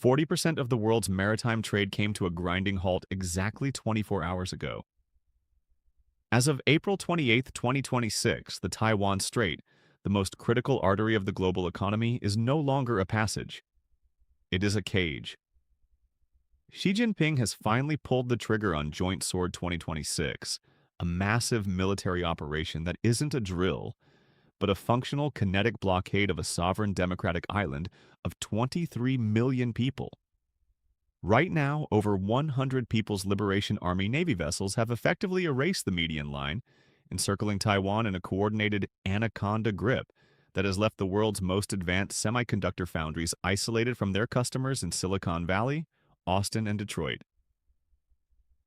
40% of the world's maritime trade came to a grinding halt exactly 24 hours ago. As of April 28, 2026, the Taiwan Strait, the most critical artery of the global economy, is no longer a passage. It is a cage. Xi Jinping has finally pulled the trigger on Joint Sword 2026, a massive military operation that isn't a drill, but a functional kinetic blockade of a sovereign democratic island of 23 million people. Right now, over 100 People's Liberation Army Navy vessels have effectively erased the median line, encircling Taiwan in a coordinated Anaconda grip that has left the world's most advanced semiconductor foundries isolated from their customers in Silicon Valley, Austin, and Detroit.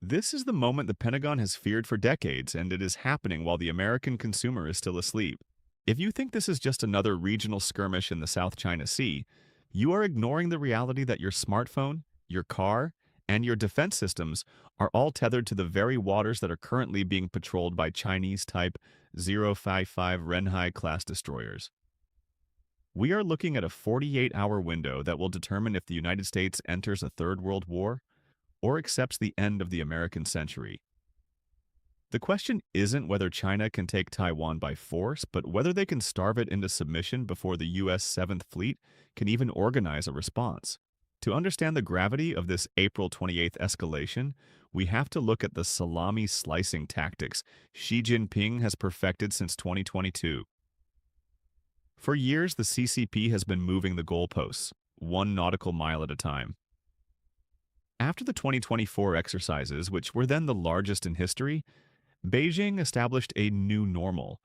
This is the moment the Pentagon has feared for decades, and it is happening while the American consumer is still asleep. If you think this is just another regional skirmish in the South China Sea, you are ignoring the reality that your smartphone, your car, and your defense systems are all tethered to the very waters that are currently being patrolled by Chinese-type 055 Renhai-class destroyers. We are looking at a 48-hour window that will determine if the United States enters a third world war or accepts the end of the American century. The question isn't whether China can take Taiwan by force, but whether they can starve it into submission before the U.S. 7th Fleet can even organize a response. To understand the gravity of this April 28th escalation, we have to look at the salami slicing tactics Xi Jinping has perfected since 2022. For years, the CCP has been moving the goalposts, 1 nautical mile at a time. After the 2024 exercises, which were then the largest in history, Beijing established a new normal,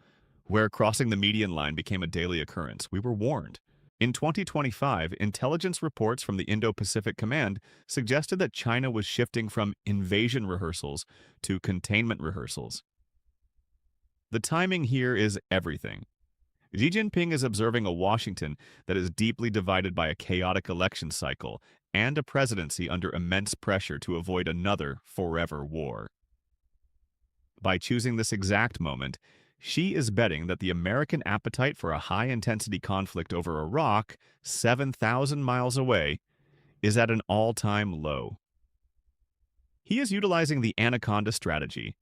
where crossing the median line became a daily occurrence. We were warned. In 2025, intelligence reports from the Indo-Pacific Command suggested that China was shifting from invasion rehearsals to containment rehearsals. The timing here is everything. Xi Jinping is observing a Washington that is deeply divided by a chaotic election cycle and a presidency under immense pressure to avoid another forever war. By choosing this exact moment, Xi is betting that the American appetite for a high-intensity conflict over a rock 7,000 miles away is at an all-time low. He is utilizing the Anaconda Strategy,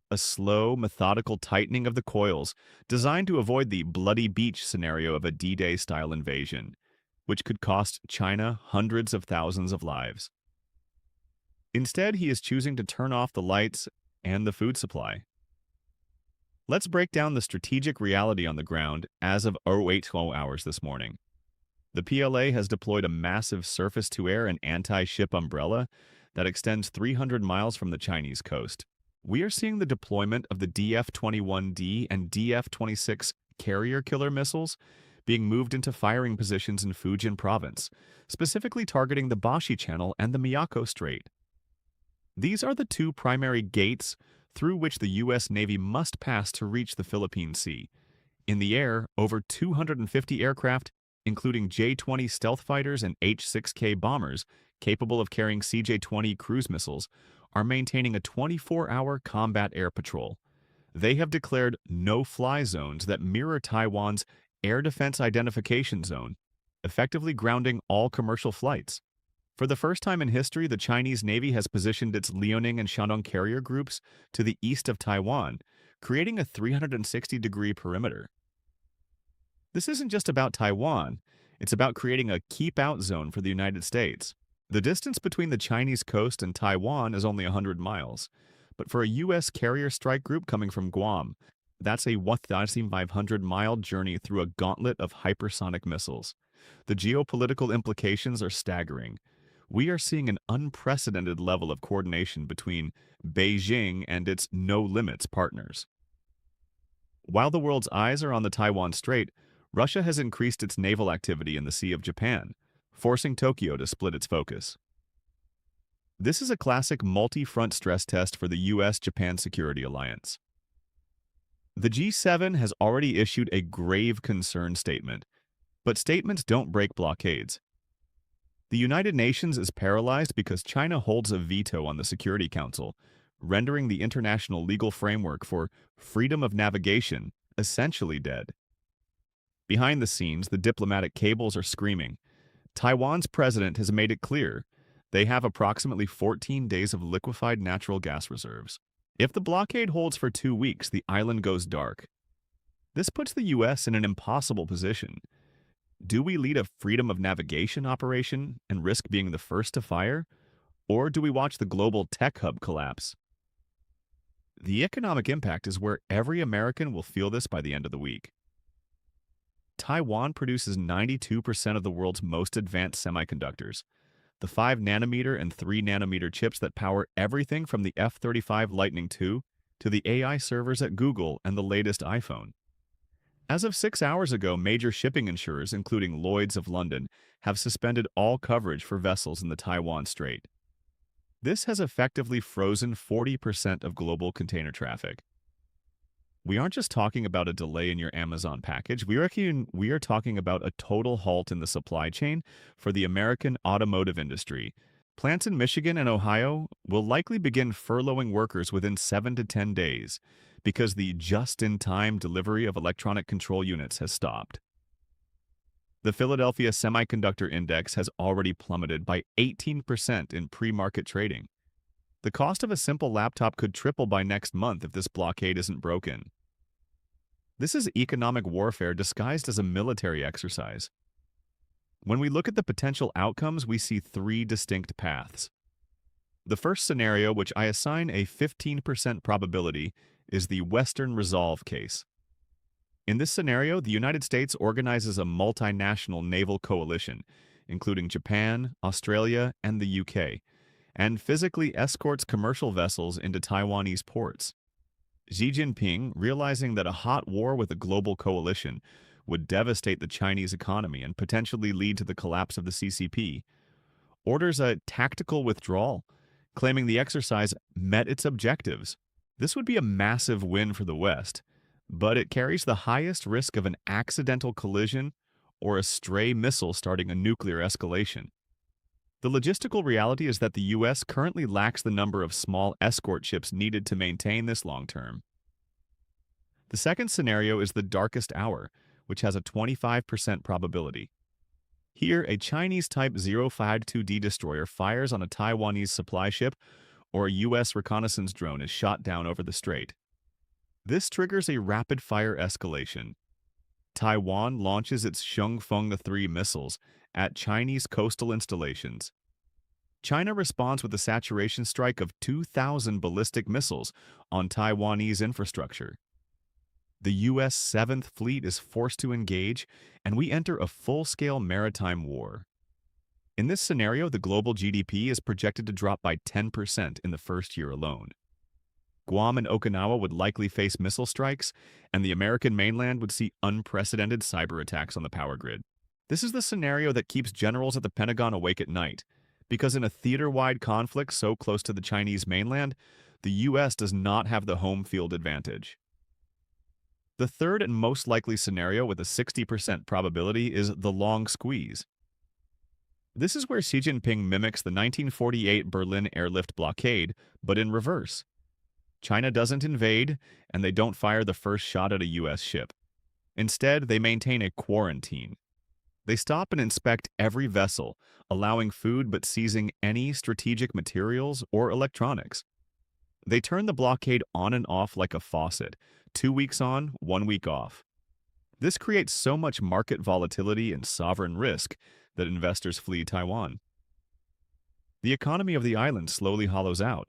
a slow, methodical tightening of the coils designed to avoid the bloody beach scenario of a D-Day-style invasion, which could cost China hundreds of thousands of lives. Instead, he is choosing to turn off the lights and the food supply. Let's break down the strategic reality on the ground as of 08 hours this morning. The PLA has deployed a massive surface-to-air and anti-ship umbrella that extends 300 miles from the Chinese coast. We are seeing the deployment of the DF-21D and DF-26 carrier killer missiles being moved into firing positions in Fujian province, specifically targeting the Bashi Channel and the Miyako Strait. These are the 2 primary gates through which the U.S. Navy must pass to reach the Philippine Sea. In the air, over 250 aircraft, including J-20 stealth fighters and H-6K bombers capable of carrying CJ-20 cruise missiles, are maintaining a 24-hour combat air patrol. They have declared no-fly zones that mirror Taiwan's Air Defense Identification Zone, effectively grounding all commercial flights. For the first time in history, the Chinese Navy has positioned its Liaoning and Shandong carrier groups to the east of Taiwan, creating a 360-degree perimeter. This isn't just about Taiwan, it's about creating a keep-out zone for the United States. The distance between the Chinese coast and Taiwan is only 100 miles, but for a U.S. carrier strike group coming from Guam, that's a 1,500-mile journey through a gauntlet of hypersonic missiles. The geopolitical implications are staggering. We are seeing an unprecedented level of coordination between Beijing and its no-limits partners. While the world's eyes are on the Taiwan Strait, Russia has increased its naval activity in the Sea of Japan, forcing Tokyo to split its focus. This is a classic multi-front stress test for the U.S.-Japan security alliance. The G7 has already issued a grave concern statement, but statements don't break blockades. The United Nations is paralyzed because China holds a veto on the Security Council, rendering the international legal framework for freedom of navigation essentially dead. Behind the scenes, the diplomatic cables are screaming. Taiwan's president has made it clear they have approximately 14 days of liquefied natural gas reserves. If the blockade holds for 2 weeks, the island goes dark. This puts the U.S. in an impossible position. Do we lead a freedom of navigation operation and risk being the first to fire? Or do we watch the global tech hub collapse? The economic impact is where every American will feel this by the end of the week. Taiwan produces 92% of the world's most advanced semiconductors, the 5 nanometer and 3 nanometer chips that power everything from the F-35 Lightning II to the AI servers at Google and the latest iPhone. As of 6 hours ago, major shipping insurers, including Lloyd's of London, have suspended all coverage for vessels in the Taiwan Strait. This has effectively frozen 40% of global container traffic. We aren't just talking about a delay in your Amazon package. We are talking about a total halt in the supply chain for the American automotive industry. Plants in Michigan and Ohio will likely begin furloughing workers within 7 to 10 days because the just-in-time delivery of electronic control units has stopped. The Philadelphia Semiconductor Index has already plummeted by 18% in pre-market trading. The cost of a simple laptop could triple by next month if this blockade isn't broken. This is economic warfare disguised as a military exercise. When we look at the potential outcomes, we see 3 distinct paths. The first scenario, which I assign a 15% probability, is the Western Resolve case. In this scenario, the United States organizes a multinational naval coalition, including Japan, Australia, and the UK, and physically escorts commercial vessels into Taiwanese ports. Xi Jinping, realizing that a hot war with a global coalition would devastate the Chinese economy and potentially lead to the collapse of the CCP, orders a tactical withdrawal, claiming the exercise met its objectives. This would be a massive win for the West, but it carries the highest risk of an accidental collision or a stray missile starting a nuclear escalation. The logistical reality is that the U.S. currently lacks the number of small escort ships needed to maintain this long term. The second scenario is the darkest hour, which has a 25% probability. Here, a Chinese-type 052D destroyer fires on a Taiwanese supply ship, or a U.S. reconnaissance drone is shot down over the strait. This triggers a rapid-fire escalation. Taiwan launches its Xiongfeng 3 missiles at Chinese coastal installations. China responds with a saturation strike of 2,000 ballistic missiles on Taiwanese infrastructure. The U.S. 7th Fleet is forced to engage, and we enter a full-scale maritime war. In this scenario, the global GDP is projected to drop by 10% in the first year alone. Guam and Okinawa would likely face missile strikes, and the American mainland would see unprecedented cyber attacks on the power grid. This is the scenario that keeps generals at the Pentagon awake at night, because in a theater-wide conflict so close to the Chinese mainland, the U.S. does not have the home field advantage. The third and most likely scenario with a 60% probability is the long squeeze. This is where Xi Jinping mimics the 1948 Berlin airlift blockade, but in reverse. China doesn't invade, and they don't fire the first shot at a U.S. ship. Instead, they maintain a quarantine. They stop and inspect every vessel, allowing food but seizing any strategic materials or electronics. They turn the blockade on and off like a faucet, 2 weeks on, 1 week off. This creates so much market volatility and sovereign risk that investors flee Taiwan. The economy of the island slowly hollows out,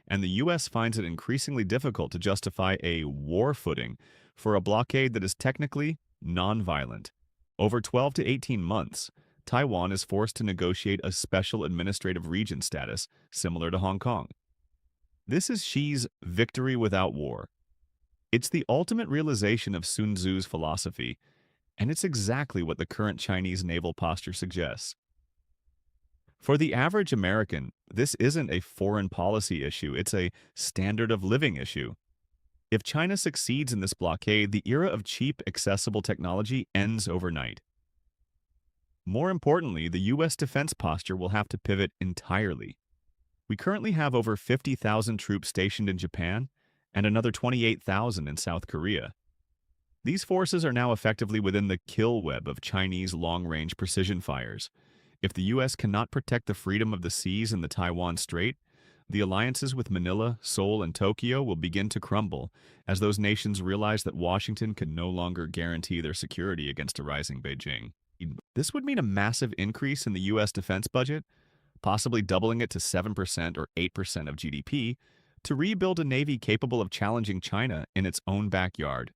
and the U.S. finds it increasingly difficult to justify a war footing for a blockade that is technically non-violent. Over 12 to 18 months, Taiwan is forced to negotiate a special administrative region status similar to Hong Kong. This is Xi's victory without war. It's the ultimate realization of Sun Tzu's philosophy, and it's exactly what the current Chinese naval posture suggests. For the average American, this isn't a foreign policy issue, it's a standard of living issue. If China succeeds in this blockade, the era of cheap, accessible technology ends overnight. More importantly, the U.S. defense posture will have to pivot entirely. We currently have over 50,000 troops stationed in Japan and another 28,000 in South Korea. These forces are now effectively within the kill web of Chinese long-range precision fires, If the U.S. cannot protect the freedom of the seas in the Taiwan Strait, the alliances with Manila, Seoul, and Tokyo will begin to crumble as those nations realize that Washington can no longer guarantee their security against a rising Beijing. This would mean a massive increase in the U.S. defense budget, possibly doubling it to 7% or 8% of GDP, to rebuild a navy capable of challenging China in its own backyard.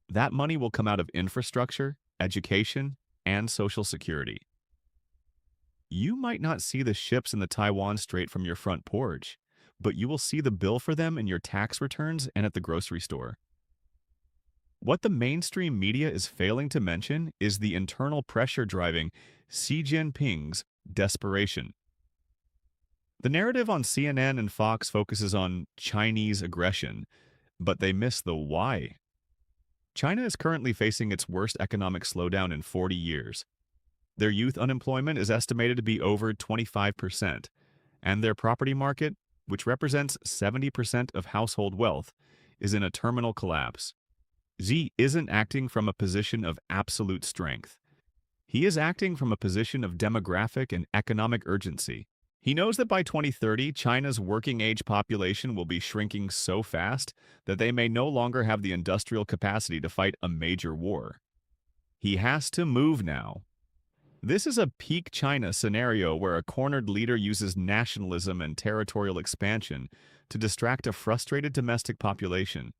That money will come out of infrastructure, education, and social security. You might not see the ships in the Taiwan Strait from your front porch, but you will see the bill for them in your tax returns and at the grocery store. What the mainstream media is failing to mention is the internal pressure driving Xi Jinping's desperation. The narrative on CNN and Fox focuses on Chinese aggression, but they miss the why. China is currently facing its worst economic slowdown in 40 years. Their youth unemployment is estimated to be over 25%, and their property market, which represents 70% of household wealth, is in a terminal collapse. Xi isn't acting from a position of absolute strength. He is acting from a position of demographic and economic urgency. He knows that by 2030, China's working-age population will be shrinking so fast that they may no longer have the industrial capacity to fight a major war. He has to move now. This is a peak China scenario where a cornered leader uses nationalism and territorial expansion to distract a frustrated domestic population.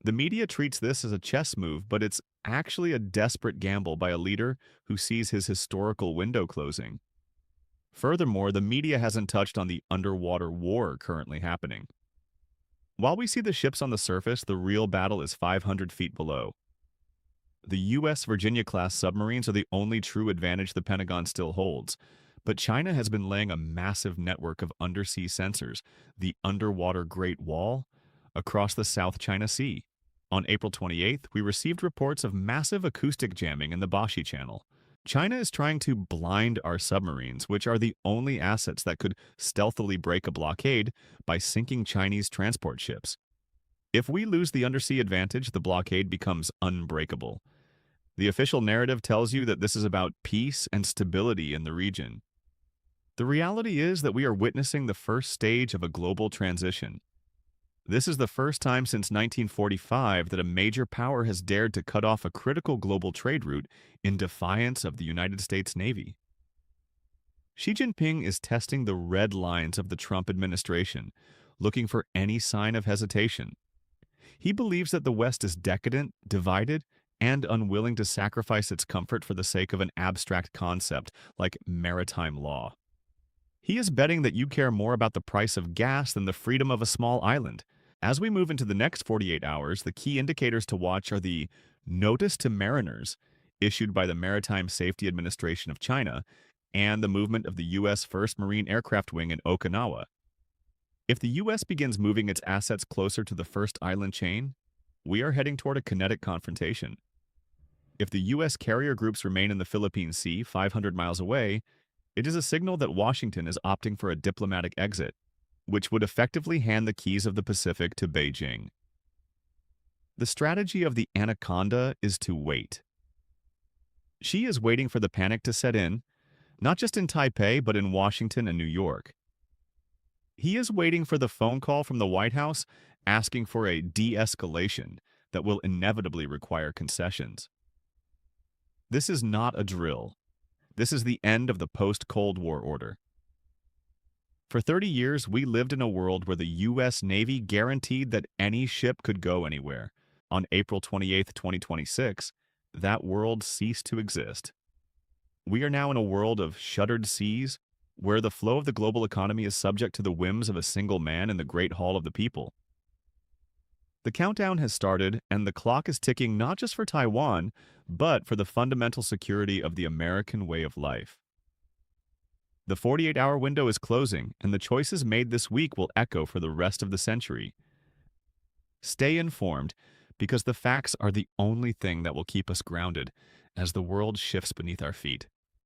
The media treats this as a chess move, but it's actually a desperate gamble by a leader who sees his historical window closing. Furthermore, the media hasn't touched on the underwater war currently happening. While we see the ships on the surface, the real battle is 500 feet below. The U.S. Virginia-class submarines are the only true advantage the Pentagon still holds, but China has been laying a massive network of undersea sensors, the underwater Great Wall, across the South China Sea. On April 28th, we received reports of massive acoustic jamming in the Bashi Channel. China is trying to blind our submarines, which are the only assets that could stealthily break a blockade by sinking Chinese transport ships. If we lose the undersea advantage, the blockade becomes unbreakable. The official narrative tells you that this is about peace and stability in the region. The reality is that we are witnessing the first stage of a global transition. This is the first time since 1945 that a major power has dared to cut off a critical global trade route in defiance of the United States Navy. Xi Jinping is testing the red lines of the Trump administration, looking for any sign of hesitation. He believes that the West is decadent, divided, and unwilling to sacrifice its comfort for the sake of an abstract concept like maritime law. He is betting that you care more about the price of gas than the freedom of a small island. As we move into the next 48 hours, the key indicators to watch are the Notice to Mariners issued by the Maritime Safety Administration of China and the movement of the U.S. 1st Marine Aircraft Wing in Okinawa. If the U.S. begins moving its assets closer to the first island chain, we are heading toward a kinetic confrontation. If the U.S. carrier groups remain in the Philippine Sea 500 miles away, it is a signal that Washington is opting for a diplomatic exit, which would effectively hand the keys of the Pacific to Beijing. The strategy of the Anaconda is to wait. Xi is waiting for the panic to set in, not just in Taipei, but in Washington and New York. He is waiting for the phone call from the White House asking for a de-escalation that will inevitably require concessions. This is not a drill. This is the end of the post-Cold War order. For 30 years, we lived in a world where the U.S. Navy guaranteed that any ship could go anywhere. On April 28, 2026, that world ceased to exist. We are now in a world of shuttered seas, where the flow of the global economy is subject to the whims of a single man in the Great Hall of the People. The countdown has started, and the clock is ticking not just for Taiwan, but for the fundamental security of the American way of life. The 48-hour window is closing, and the choices made this week will echo for the rest of the century. Stay informed, because the facts are the only thing that will keep us grounded as the world shifts beneath our feet.